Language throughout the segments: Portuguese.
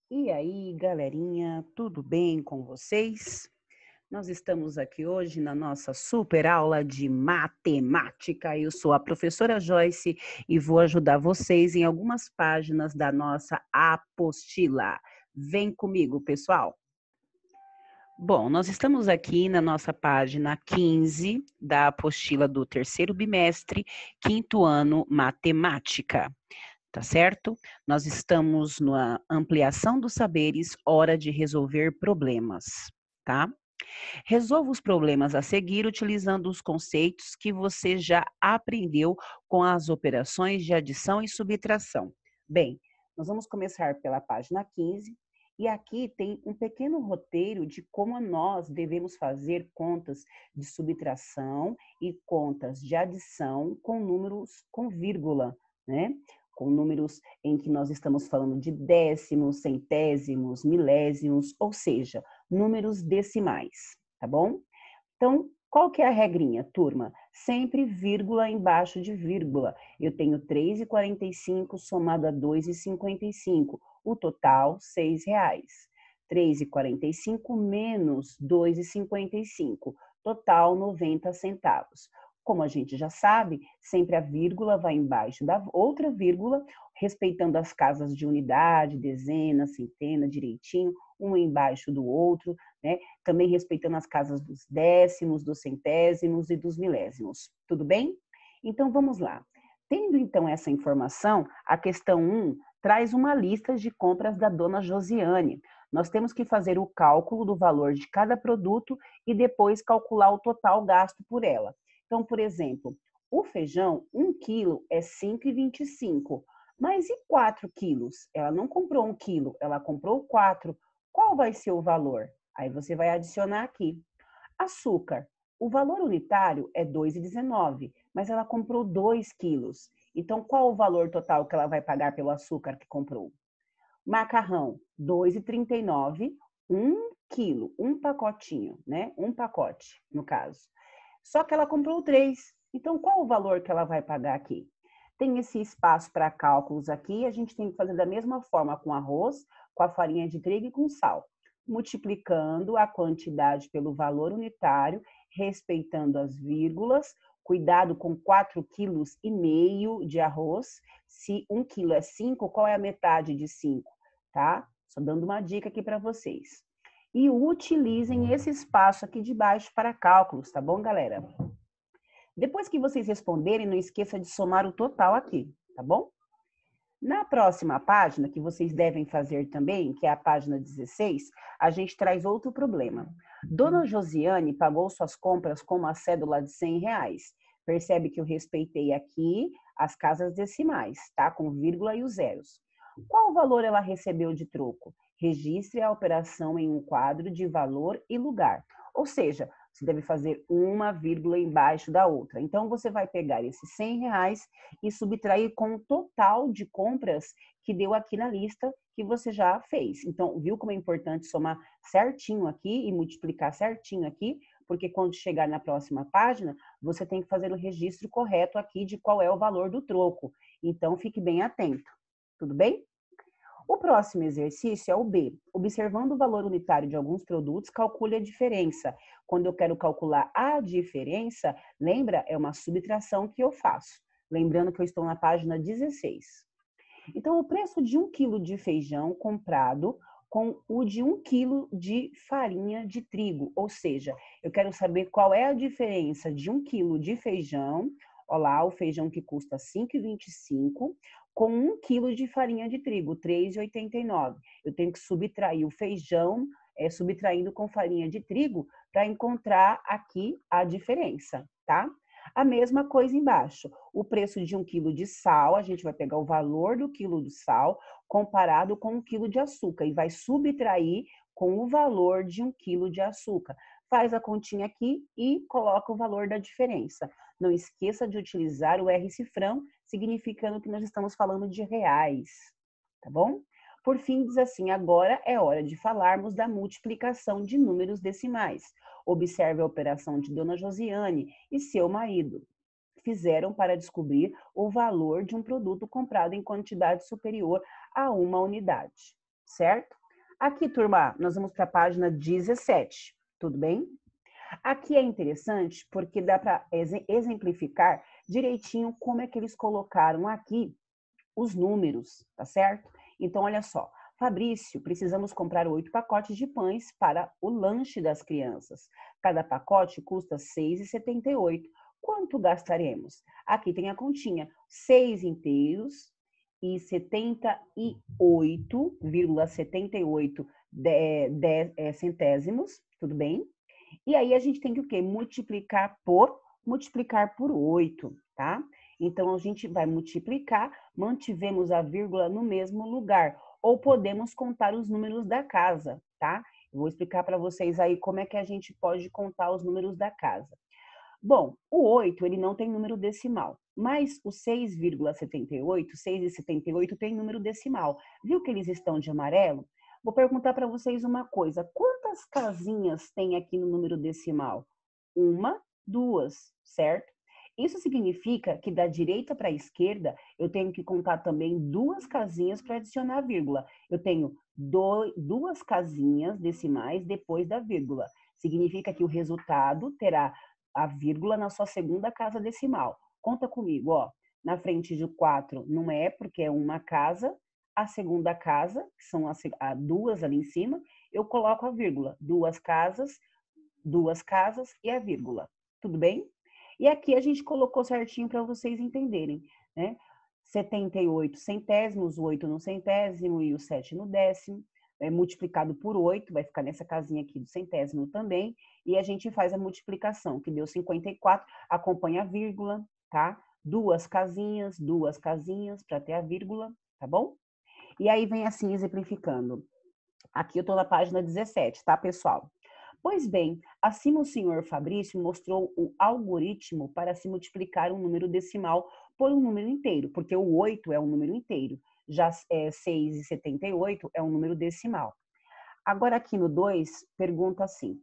E aí, galerinha, tudo bem com vocês? Nós estamos aqui hoje na nossa super aula de matemática. Eu sou a professora Joyce e vou ajudar vocês em algumas páginas da nossa apostila. Vem comigo, pessoal. Bom, nós estamos aqui na nossa página 15 da apostila do terceiro bimestre, quinto ano, matemática. Tá certo? Nós estamos na ampliação dos saberes, hora de resolver problemas, tá? Resolva os problemas a seguir utilizando os conceitos que você já aprendeu com as operações de adição e subtração. Bem, nós vamos começar pela página 15 e aqui tem um pequeno roteiro de como nós devemos fazer contas de subtração e contas de adição com números com vírgula, né? Com números em que nós estamos falando de décimos, centésimos, milésimos, ou seja, números decimais, tá bom? Então, qual que é a regrinha, turma? Sempre vírgula embaixo de vírgula. Eu tenho 3,45 somado a 2,55. O total, R$ 6. 3,45 menos 2,55. Total, 90 centavos. Como a gente já sabe, sempre a vírgula vai embaixo da outra vírgula, respeitando as casas de unidade, dezena, centena, direitinho, um embaixo do outro, né? Também respeitando as casas dos décimos, dos centésimos e dos milésimos. Tudo bem? Então vamos lá. Tendo então essa informação, a questão 1 traz uma lista de compras da dona Josiane. Nós temos que fazer o cálculo do valor de cada produto e depois calcular o total gasto por ela. Então, por exemplo, o feijão, 1 quilo é 5,25. Mas e 4 quilos? Ela não comprou 1 quilo, ela comprou 4. Qual vai ser o valor? Aí você vai adicionar aqui. Açúcar. O valor unitário é 2,19, mas ela comprou 2 quilos. Então, qual o valor total que ela vai pagar pelo açúcar que comprou? Macarrão, 2,39, 1 quilo, um pacotinho, né? Um pacote, no caso. Só que ela comprou 3. Então, qual o valor que ela vai pagar aqui? Tem esse espaço para cálculos aqui, a gente tem que fazer da mesma forma com arroz, com a farinha de trigo e com sal, multiplicando a quantidade pelo valor unitário, respeitando as vírgulas, cuidado com 4,5 kg de arroz. Se 1 quilo é 5, qual é a metade de 5? Tá? Só dando uma dica aqui para vocês. E utilizem esse espaço aqui de baixo para cálculos, tá bom, galera? Depois que vocês responderem, não esqueça de somar o total aqui, tá bom? Na próxima página, que vocês devem fazer também, que é a página 16, a gente traz outro problema. Dona Josiane pagou suas compras com uma cédula de R$ 100. Percebe que eu respeitei aqui as casas decimais, tá? Com vírgula e os zeros. Qual valor ela recebeu de troco? Registre a operação em um quadro de valor e lugar. Ou seja, você deve fazer uma vírgula embaixo da outra. Então, você vai pegar esses R$ 100 e subtrair com o total de compras que deu aqui na lista que você já fez. Então, viu como é importante somar certinho aqui e multiplicar certinho aqui? Porque quando chegar na próxima página, você tem que fazer o registro correto aqui de qual é o valor do troco. Então, fique bem atento. Tudo bem? O próximo exercício é o B. Observando o valor unitário de alguns produtos, calcule a diferença. Quando eu quero calcular a diferença, lembra? É uma subtração que eu faço. Lembrando que eu estou na página 16. Então, o preço de 1 quilo de feijão comprado com o de 1 quilo de farinha de trigo. Ou seja, eu quero saber qual é a diferença de 1 quilo de feijão. Olha lá, o feijão que custa 5,25 com 1 quilo de farinha de trigo, 3,89. Eu tenho que subtrair o feijão, subtraindo com farinha de trigo, para encontrar aqui a diferença, tá? A mesma coisa embaixo. O preço de 1 quilo de sal, a gente vai pegar o valor do quilo do sal comparado com 1 quilo de açúcar e vai subtrair com o valor de 1 quilo de açúcar. Faz a continha aqui e coloca o valor da diferença. Não esqueça de utilizar o R cifrão, significando que nós estamos falando de reais, tá bom? Por fim, diz assim, agora é hora de falarmos da multiplicação de números decimais. Observe a operação de Dona Josiane e seu marido fizeram para descobrir o valor de um produto comprado em quantidade superior a uma unidade. certo? Aqui, turma, nós vamos para a página 17, tudo bem? Aqui é interessante porque dá para exemplificar direitinho como é que eles colocaram aqui os números, tá certo? Então, olha só. Fabrício, precisamos comprar 8 pacotes de pães para o lanche das crianças. Cada pacote custa R$ 6,78. Quanto gastaremos? Aqui tem a continha. 6 inteiros e 78,78 centésimos, tudo bem? E aí a gente tem que o quê? Multiplicar por 8, tá? Então a gente vai multiplicar, mantivemos a vírgula no mesmo lugar, ou podemos contar os números da casa, tá? Eu vou explicar para vocês aí como é que a gente pode contar os números da casa. Bom, o 8, ele não tem número decimal, mas o 6,78 tem número decimal. Viu que eles estão de amarelo? Vou perguntar para vocês uma coisa. Quantas casinhas tem aqui no número decimal? Uma, duas, certo? Isso significa que da direita para a esquerda, eu tenho que contar também duas casinhas para adicionar a vírgula. Eu tenho duas casinhas decimais depois da vírgula. Significa que o resultado terá a vírgula na sua segunda casa decimal. Conta comigo, ó. Na frente de 4 não é, porque é uma casa. A segunda casa, que são as duas ali em cima, eu coloco a vírgula. Duas casas e a vírgula. Tudo bem? E aqui a gente colocou certinho para vocês entenderem, né? 78 centésimos, o 8 no centésimo e o 7 no décimo. Multiplicado por 8, vai ficar nessa casinha aqui do centésimo também. E a gente faz a multiplicação, que deu 54, acompanha a vírgula, tá? Duas casinhas para ter a vírgula, tá bom? E aí vem assim, exemplificando. Aqui eu estou na página 17, tá, pessoal? Pois bem, acima o senhor Fabrício mostrou o algoritmo para se multiplicar um número decimal por um número inteiro, porque o 8 é um número inteiro, já 6,78 é um número decimal. Agora aqui no 2, pergunta assim.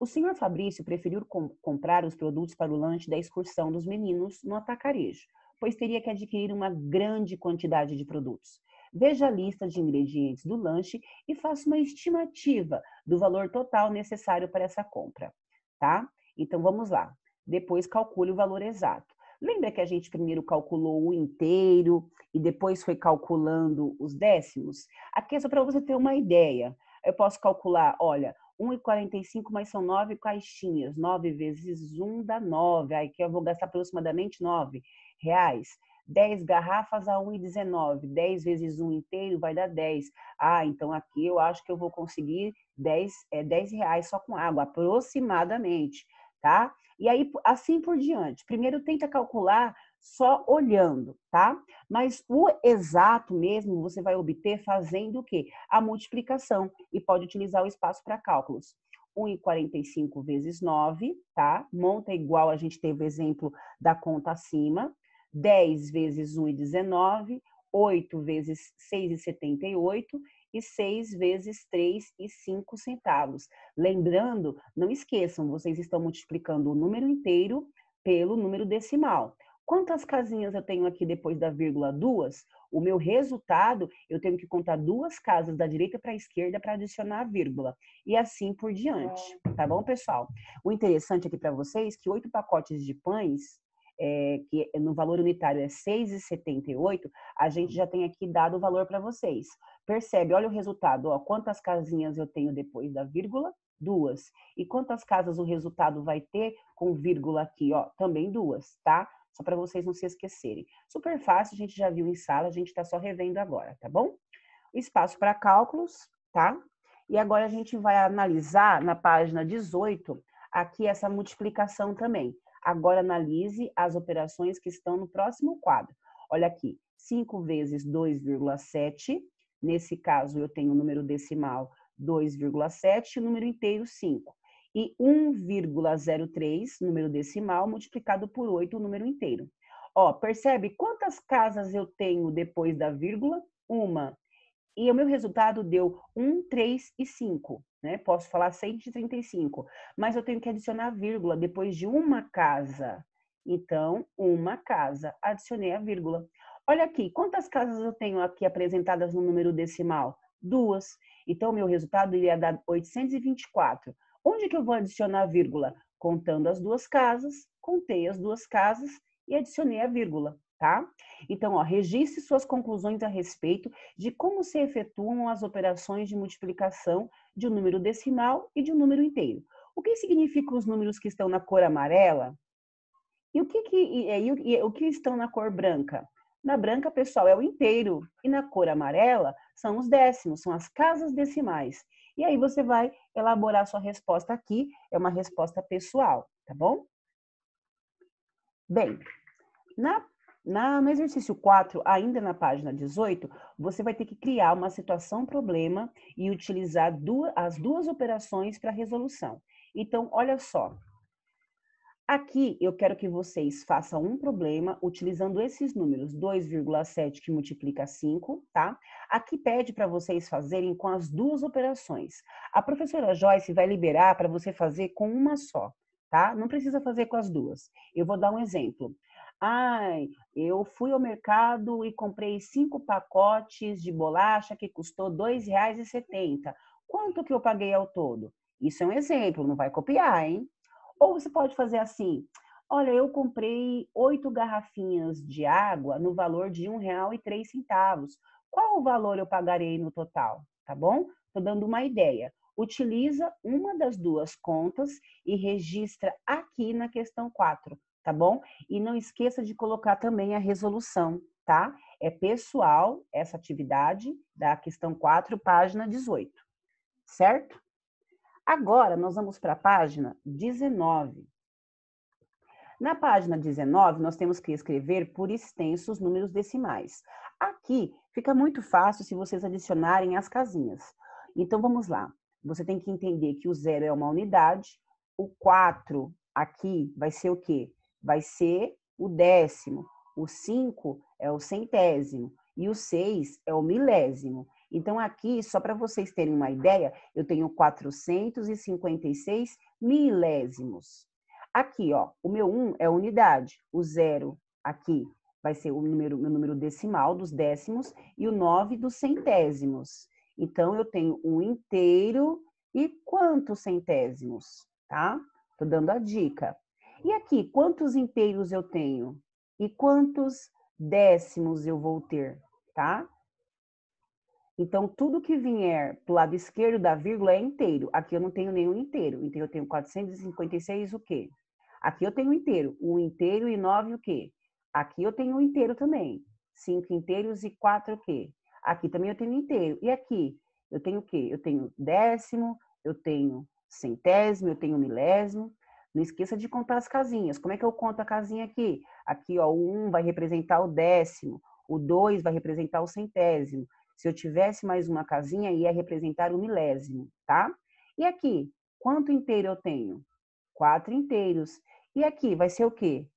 O senhor Fabrício preferiu comprar os produtos para o lanche da excursão dos meninos no atacarejo, pois teria que adquirir uma grande quantidade de produtos. Veja a lista de ingredientes do lanche e faça uma estimativa do valor total necessário para essa compra, tá? Então vamos lá. Depois calcule o valor exato. Lembra que a gente primeiro calculou o inteiro e depois foi calculando os décimos? Aqui é só para você ter uma ideia. Eu posso calcular, olha, 1,45, mas são 9 caixinhas. 9 vezes 1 dá 9. Aí que eu vou gastar aproximadamente R$ 9. 10 garrafas a 1,19. 10 vezes 1 inteiro vai dar 10. Ah, então aqui eu acho que eu vou conseguir 10 reais só com água, aproximadamente, tá? E aí, assim por diante. Primeiro tenta calcular só olhando, tá? Mas o exato mesmo você vai obter fazendo o quê? A multiplicação. E pode utilizar o espaço para cálculos. 1,45 vezes 9, tá? Monta igual a gente teve o exemplo da conta acima. 10 vezes 1,19, 8 vezes 6,78 e 6 vezes 3,05 centavos. Lembrando, não esqueçam, vocês estão multiplicando o número inteiro pelo número decimal. Quantas casinhas eu tenho aqui depois da vírgula? 2. O meu resultado, eu tenho que contar duas casas da direita para a esquerda para adicionar a vírgula. E assim por diante. Tá bom, pessoal? O interessante aqui para vocês é que 8 pacotes de pães, que no valor unitário é 6,78, a gente já tem aqui dado o valor para vocês. Percebe, olha o resultado, ó, quantas casinhas eu tenho depois da vírgula? 2. E quantas casas o resultado vai ter com vírgula aqui, ó? Também 2, tá? Só para vocês não se esquecerem. Super fácil, a gente já viu em sala, a gente está só revendo agora, tá bom? Espaço para cálculos, tá? E agora a gente vai analisar na página 18, aqui essa multiplicação também. Agora analise as operações que estão no próximo quadro. Olha aqui, 5 vezes 2,7. Nesse caso, eu tenho o número decimal 2,7 e o número inteiro 5. E 1,03, número decimal, multiplicado por 8, o número inteiro. Ó, percebe quantas casas eu tenho depois da vírgula? Uma. E o meu resultado deu 1, 3 e 5, né? Posso falar 135, mas eu tenho que adicionar a vírgula depois de uma casa. Então, uma casa, adicionei a vírgula. Olha aqui, quantas casas eu tenho aqui apresentadas no número decimal? 2. Então, o meu resultado iria dar 824. Onde que eu vou adicionar a vírgula? Contando as duas casas, contei as duas casas e adicionei a vírgula, tá? Então, ó, registre suas conclusões a respeito de como se efetuam as operações de multiplicação de um número decimal e de um número inteiro. O que significam os números que estão na cor amarela? E o que estão na cor branca? Na branca, pessoal, é o inteiro. E na cor amarela, são os décimos, são as casas decimais. E aí você vai elaborar sua resposta aqui. É uma resposta pessoal, tá bom? Bem, no exercício 4, ainda na página 18, você vai ter que criar uma situação-problema e utilizar as duas operações para resolução. Então, olha só. Aqui, eu quero que vocês façam um problema utilizando esses números, 2,7 que multiplica 5, tá? Aqui pede para vocês fazerem com as duas operações. A professora Joyce vai liberar para você fazer com uma só, tá? Não precisa fazer com as duas. Eu vou dar um exemplo. Eu fui ao mercado e comprei 5 pacotes de bolacha que custou R$ 2,70. Quanto que eu paguei ao todo? Isso é um exemplo, não vai copiar, hein? Ou você pode fazer assim, olha, eu comprei 8 garrafinhas de água no valor de R$ 1,03. Qual o valor eu pagarei no total? Tá bom? Estou dando uma ideia. Utiliza uma das duas contas e registra aqui na questão 4, tá bom? E não esqueça de colocar também a resolução, tá? É pessoal essa atividade da questão 4, página 18, certo? Agora, nós vamos para a página 19. Na página 19, nós temos que escrever por extenso os números decimais. Aqui fica muito fácil se vocês adicionarem as casinhas. Então, vamos lá. Você tem que entender que o 0 é uma unidade, o 4 aqui vai ser o quê? Vai ser o décimo, o 5 é o centésimo e o 6 é o milésimo. Então, aqui, só para vocês terem uma ideia, eu tenho 456 milésimos. Aqui, ó, o meu 1 é unidade, o 0 aqui vai ser meu número decimal dos décimos e o 9 dos centésimos. Então, eu tenho um inteiro e quantos centésimos, tá? Tô dando a dica. E aqui, quantos inteiros eu tenho? E quantos décimos eu vou ter, tá? Então, tudo que vier do lado esquerdo da vírgula é inteiro. Aqui eu não tenho nenhum inteiro. Então, eu tenho 456 o quê? Aqui eu tenho inteiro. 1 inteiro e 9 o quê? Aqui eu tenho um inteiro também. 5 inteiros e 4 o quê? Aqui também eu tenho inteiro. E aqui? Eu tenho o quê? Eu tenho décimo, eu tenho centésimo, eu tenho milésimo. Não esqueça de contar as casinhas. Como é que eu conto a casinha aqui? Aqui, ó, o 1 vai representar o décimo. O 2 vai representar o centésimo. Se eu tivesse mais uma casinha, ia representar o milésimo, tá? E aqui, quanto inteiro eu tenho? 4 inteiros. E aqui, vai ser o quê?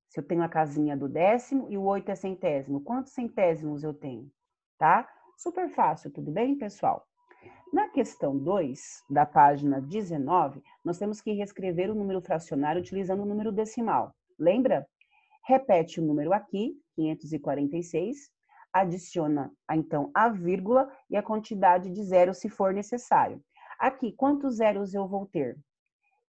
Se eu tenho a casinha do décimo e o 8 é centésimo, quantos centésimos eu tenho? Tá? Super fácil, tudo bem, pessoal? Na questão 2, da página 19, nós temos que reescrever o número fracionário utilizando o número decimal. Lembra? Repete o número aqui, 546, adiciona, então, a vírgula e a quantidade de zeros, se for necessário. Aqui, quantos zeros eu vou ter?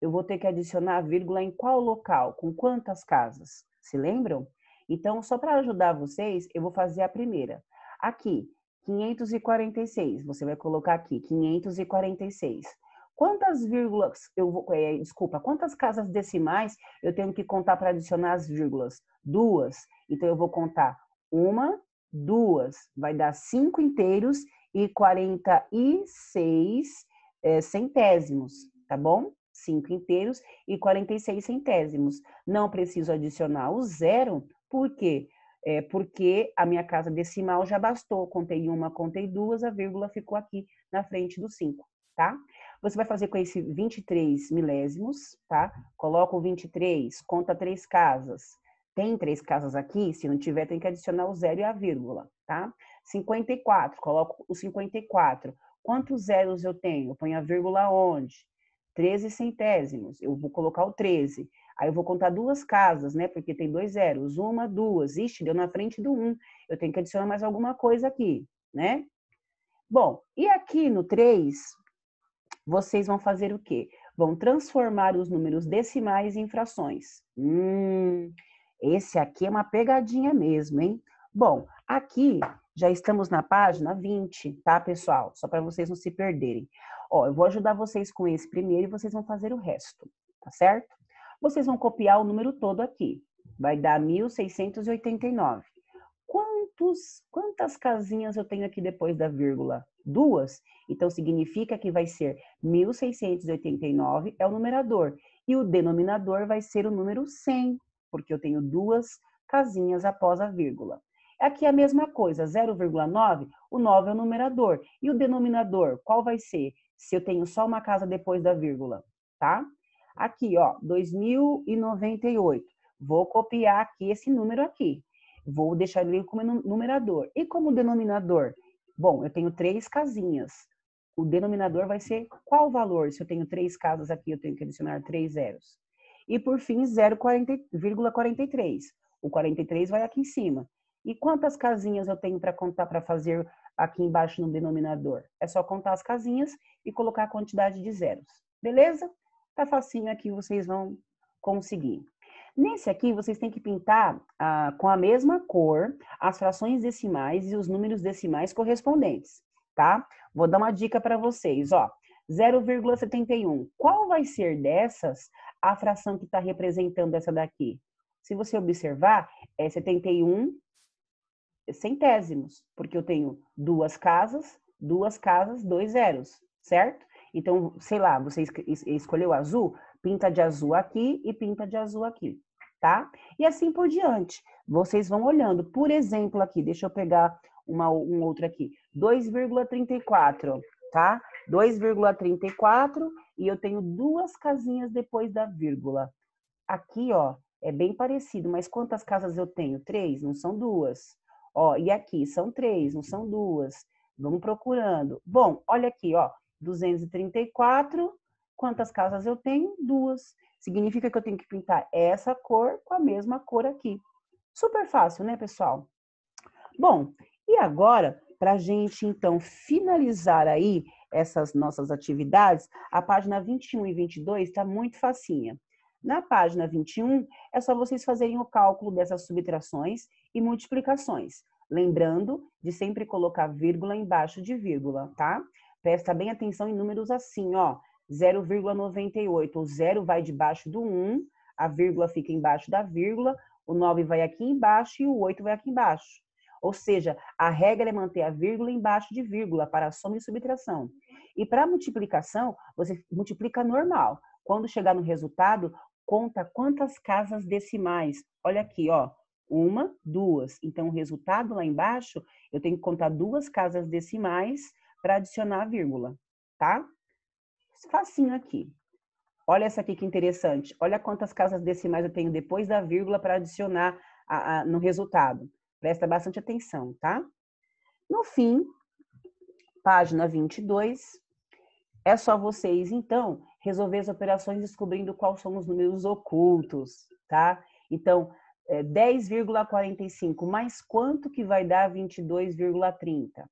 Eu vou ter que adicionar a vírgula em qual local? Com quantas casas? Se lembram? Então, só para ajudar vocês, eu vou fazer a primeira. Aqui, 546, você vai colocar aqui, 546. Quantas vírgulas quantas casas decimais eu tenho que contar para adicionar as vírgulas? 2. Então, eu vou contar 1, 2, vai dar 5 inteiros e 46 centésimos, tá bom? 5 inteiros e 46 centésimos. Não preciso adicionar o zero, por quê? Porque a minha casa decimal já bastou. Contei uma, contei duas, a vírgula ficou aqui na frente do 5, tá? Você vai fazer com esse 23 milésimos, tá? Coloca o 23, conta 3 casas. Tem 3 casas aqui? Se não tiver, tem que adicionar o zero e a vírgula, tá? 54, coloco o 54. Quantos zeros eu tenho? Eu ponho a vírgula onde? 13 centésimos, eu vou colocar o 13. Aí eu vou contar 2 casas, né? Porque tem 2 zeros. 1, 2. Ixi, deu na frente do 1. Eu tenho que adicionar mais alguma coisa aqui, né? Bom, e aqui no 3, vocês vão fazer o quê? Vão transformar os números decimais em frações. Esse aqui é uma pegadinha mesmo, hein? Bom, aqui já estamos na página 20, tá, pessoal? Só para vocês não se perderem. Ó, eu vou ajudar vocês com esse primeiro e vocês vão fazer o resto, tá certo? Vocês vão copiar o número todo aqui. Vai dar 1689. Quantas casinhas eu tenho aqui depois da vírgula? 2. Então, significa que vai ser 1689 é o numerador. E o denominador vai ser o número 100, porque eu tenho 2 casinhas após a vírgula. Aqui é a mesma coisa, 0,9, o 9 é o numerador. E o denominador, qual vai ser? Se eu tenho só uma casa depois da vírgula, tá? Aqui, ó, 2098. Vou copiar aqui esse número aqui. Vou deixar ele como numerador. E como denominador? Bom, eu tenho 3 casinhas. O denominador vai ser qual valor? Se eu tenho 3 casas aqui, eu tenho que adicionar 3 zeros. E por fim, 0,43. O 43 vai aqui em cima. E quantas casinhas eu tenho para contar, para fazer aqui embaixo no denominador? É só contar as casinhas e colocar a quantidade de zeros. Beleza? Tá facinho aqui, vocês vão conseguir. Nesse aqui, vocês têm que pintar com a mesma cor as frações decimais e os números decimais correspondentes, tá? Vou dar uma dica para vocês, ó. 0,71. Qual vai ser dessas a fração que está representando essa daqui? Se você observar, é 71 centésimos, porque eu tenho 2 casas, 2 zeros, certo? Então, sei lá, você escolheu azul, pinta de azul aqui e pinta de azul aqui, tá? E assim por diante. Vocês vão olhando. Por exemplo, aqui, deixa eu pegar um outro aqui. 2,34, tá? 2,34 e eu tenho 2 casinhas depois da vírgula. Aqui, ó, é bem parecido, mas quantas casas eu tenho? 3, não são 2. Ó, e aqui são 3, não são 2. Vamos procurando. Bom, olha aqui, ó, 234. Quantas casas eu tenho? 2. Significa que eu tenho que pintar essa cor com a mesma cor aqui. Super fácil, né, pessoal? Bom, e agora, para a gente, então, finalizar aí essas nossas atividades, a página 21 e 22 está muito facinha. Na página 21, é só vocês fazerem o cálculo dessas subtrações e multiplicações. Lembrando de sempre colocar vírgula embaixo de vírgula, tá? Presta bem atenção em números assim, ó. 0,98, o 0 vai debaixo do 1, a vírgula fica embaixo da vírgula, o 9 vai aqui embaixo e o 8 vai aqui embaixo. Ou seja, a regra é manter a vírgula embaixo de vírgula para a soma e subtração. E para multiplicação, você multiplica normal. Quando chegar no resultado, conta quantas casas decimais. Olha aqui, ó. 1, 2. Então, o resultado lá embaixo, eu tenho que contar 2 casas decimais para adicionar a vírgula, tá? Facinho aqui. Olha essa aqui que interessante. Olha quantas casas decimais eu tenho depois da vírgula para adicionar no resultado. Presta bastante atenção, tá? No fim, página 22, é só vocês, então, resolver as operações descobrindo quais são os números ocultos, tá? Então, 10,45 mais quanto que vai dar 22,30,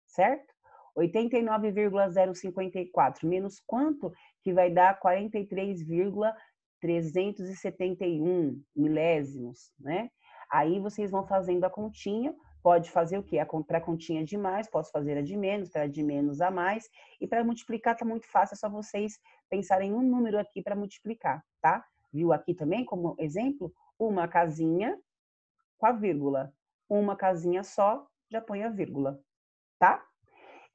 certo? 89,054 menos quanto que vai dar 43,371 milésimos, né? Aí vocês vão fazendo a continha, pode fazer o quê? Para a continha de mais, posso fazer a de menos, para a de menos a mais, e para multiplicar tá muito fácil, é só vocês pensarem um número aqui para multiplicar, tá? Viu aqui também como exemplo? Uma casinha com a vírgula. Uma casinha só, já põe a vírgula, tá?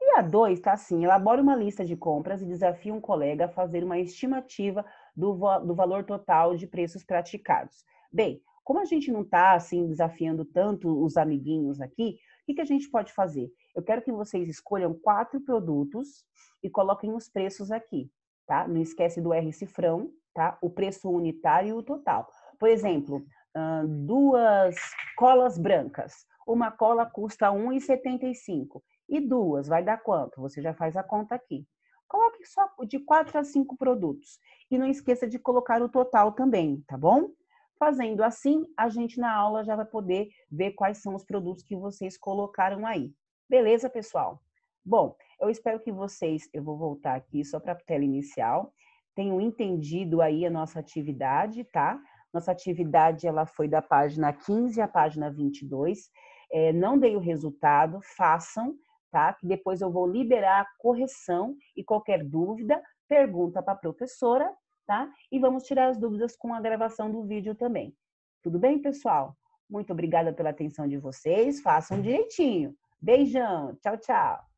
E a 2 está assim, elabore uma lista de compras e desafie um colega a fazer uma estimativa do valor total de preços praticados. Bem, como a gente não está assim desafiando tanto os amiguinhos aqui, o que a gente pode fazer? Eu quero que vocês escolham 4 produtos e coloquem os preços aqui, tá? Não esquece do R cifrão, tá? O preço unitário e o total. Por exemplo, 2 colas brancas. Uma cola custa R$ 1,75. E 2, vai dar quanto? Você já faz a conta aqui. Coloque só de 4 a 5 produtos. E não esqueça de colocar o total também, tá bom? Fazendo assim, a gente na aula já vai poder ver quais são os produtos que vocês colocaram aí. Beleza, pessoal? Bom, eu espero que vocês, eu vou voltar aqui só para a tela inicial, tenham entendido aí a nossa atividade, tá? Nossa atividade, ela foi da página 15 à página 22. Não dei o resultado, façam, tá? Que depois eu vou liberar a correção e qualquer dúvida, pergunta para a professora, tá? E vamos tirar as dúvidas com a gravação do vídeo também. Tudo bem, pessoal? Muito obrigada pela atenção de vocês, façam direitinho. Beijão, tchau, tchau.